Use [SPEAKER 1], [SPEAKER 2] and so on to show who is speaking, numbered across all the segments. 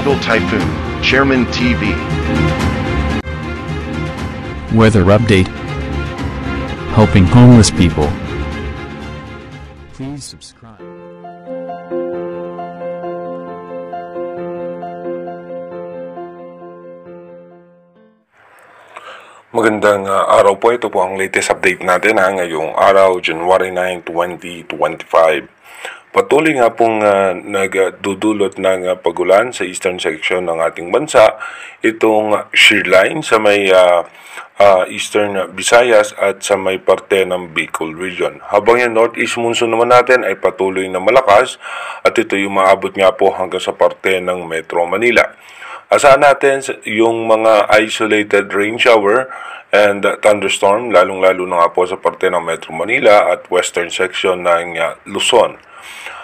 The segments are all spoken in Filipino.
[SPEAKER 1] Global Typhoon, Chairman TV.
[SPEAKER 2] Weather update. Helping homeless people. Please subscribe.
[SPEAKER 3] Magandang araw po. Ito po ang latest update natin ngayong araw, January 9, 2025. Patuloy nga pong nagdudulot ng pagulan sa eastern section ng ating bansa itong shear line sa may eastern Visayas at sa may parte ng Bicol region. Habang yung northeast monsoon naman natin ay patuloy na malakas at ito yung maabot nga po hanggang sa parte ng Metro Manila. Asahan natin yung mga isolated rain shower and thunderstorm, lalong-lalo na nga po sa parte ng Metro Manila at western section ng Luzon.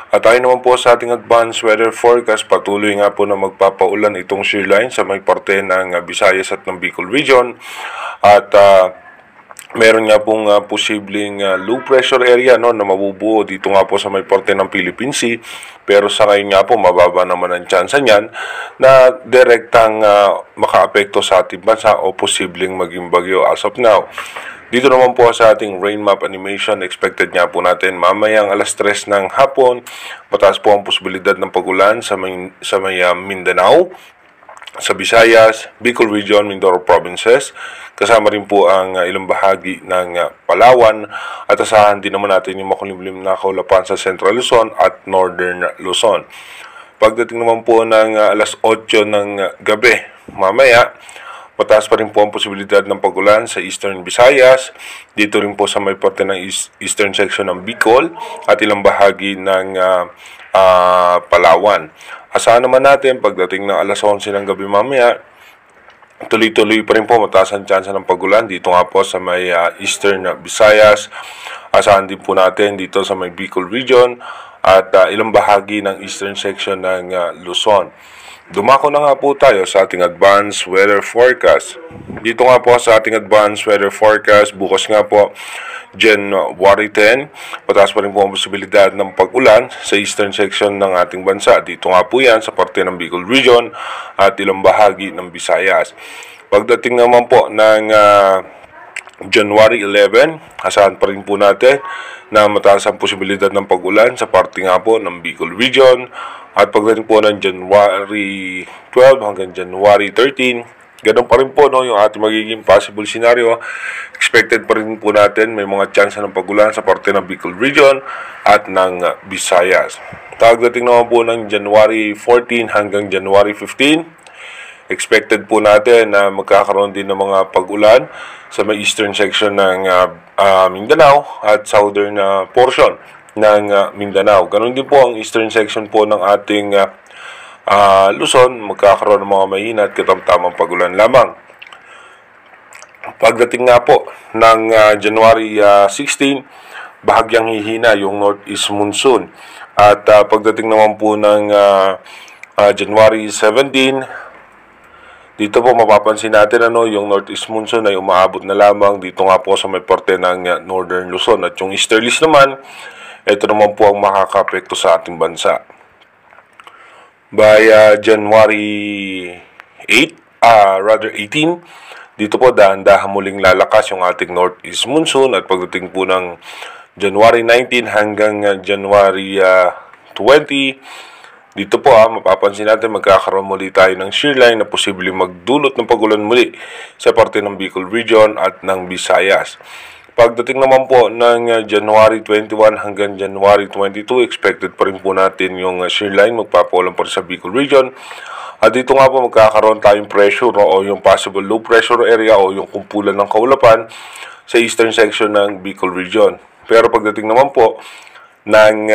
[SPEAKER 3] At tayo naman po sa ating advanced weather forecast, patuloy nga po na magpapaulan itong shear line sa may parte ng Visayas at ng Bicol region. At meron nga pong posibleng low pressure area na mabubuo dito nga po sa may parte ng Philippine Sea. Pero sa ngayon nga po, mababa naman ang tsansa niyan na direktang makaapekto sa ating bansa o posibleng maging bagyo as of now. Dito naman po sa ating rain map animation, expected nga po natin mamayang alas 3 ng hapon. Mataas po ang posibilidad ng pagulan sa may Mindanao, sa Visayas, Bicol Region, Mindoro Provinces. Kasama rin po ang ilang bahagi ng Palawan at asahan din naman natin yung makulimlim na kaulapan sa Central Luzon at Northern Luzon. Pagdating naman po ng alas 8 ng gabi, mamaya, mataas pa rin po ang posibilidad ng pagulan sa Eastern Visayas, dito rin po sa may parte ng Eastern section ng Bicol at ilang bahagi ng Palawan. Asahan naman natin pagdating ng alas 11 ng gabi mamaya, tuloy-tuloy pa rin po mataas ang tsansa ng pagulan dito nga po sa may Eastern Visayas. Asahan din po natin dito sa may Bicol region at ilang bahagi ng Eastern section ng Luzon. Dumako na nga po tayo sa ating advanced weather forecast. Dito nga po sa ating advanced weather forecast, bukas nga po January 10, mataas pa rin po ang posibilidad ng pag-ulan sa eastern section ng ating bansa. Dito nga po yan sa parte ng Bicol region at ilang bahagi ng Visayas. Pagdating naman po ng January 11, asahan pa rin po natin na mataas ang posibilidad ng pag-ulan sa parte nga po ng Bicol region. At pagdating po ng January 12 hanggang January 13, ganun pa rin po yung ating magiging possible scenario. Expected pa rin po natin may mga chance ng pag-ulan sa parte ng Bicol region at ng Visayas. Pagdating naman po ng January 14 hanggang January 15, expected po natin na magkakaroon din ng mga pag-ulan sa may eastern section ng Mindanao at southern portion ng Mindanao. Ganon din po ang eastern section po ng ating Luzon, magkakaroon ng mga mahina at katamtamang pagulan lamang. Pagdating nga po ng January 16, bahagyang hihina yung northeast monsoon. At pagdating naman po ng January 17, dito po mapapansin natin yung northeast monsoon ay umaabot na lamang dito nga po sa may parte ng northern Luzon. At yung easterlies naman, ito naman po ang makaka-apekto sa ating bansa. By January 18, dito po dahan-dahan muling lalakas yung ating northeast monsoon at pagdating po ng January 19 hanggang January 20, dito po mapapansin natin magkakaroon muli tayo ng shear line na posibleng magdulot ng pagulan muli sa parte ng Bicol region at ng Visayas. Pagdating naman po ng January 21 hanggang January 22, expected pa rin po natin yung shear line magpapaulan pa rin sa Bicol region. At dito nga po magkakaroon tayong pressure o yung possible low pressure area o yung kumpulan ng kaulapan sa eastern section ng Bicol region. Pero pagdating naman po ng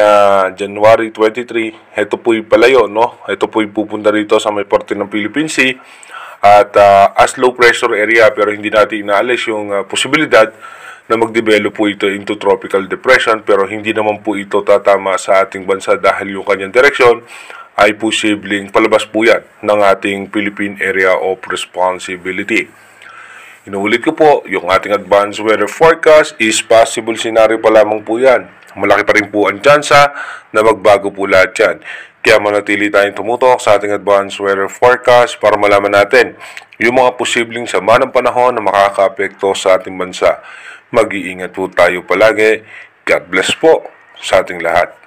[SPEAKER 3] January 23, ito po'y palayo, Ito po'y pupunta rito sa may parte ng Philippine Sea at as low pressure area, pero hindi natin inaalis yung posibilidad na mag-develop po ito into tropical depression, pero hindi naman po ito tatama sa ating bansa dahil yung kanyang direksyon ay posibleng palabas po yan ng ating Philippine Area of Responsibility. Inuulit ko po, yung ating advanced weather forecast is possible scenario pa lamang po yan. Malaki pa rin po ang tsansa na magbago po lahat yan. Kaya manatili tayong tumutok sa ating advanced weather forecast para malaman natin yung mga posibleng sama ng panahon na makakaapekto sa ating bansa. Mag-iingat po tayo palagi. God bless po sa ating lahat.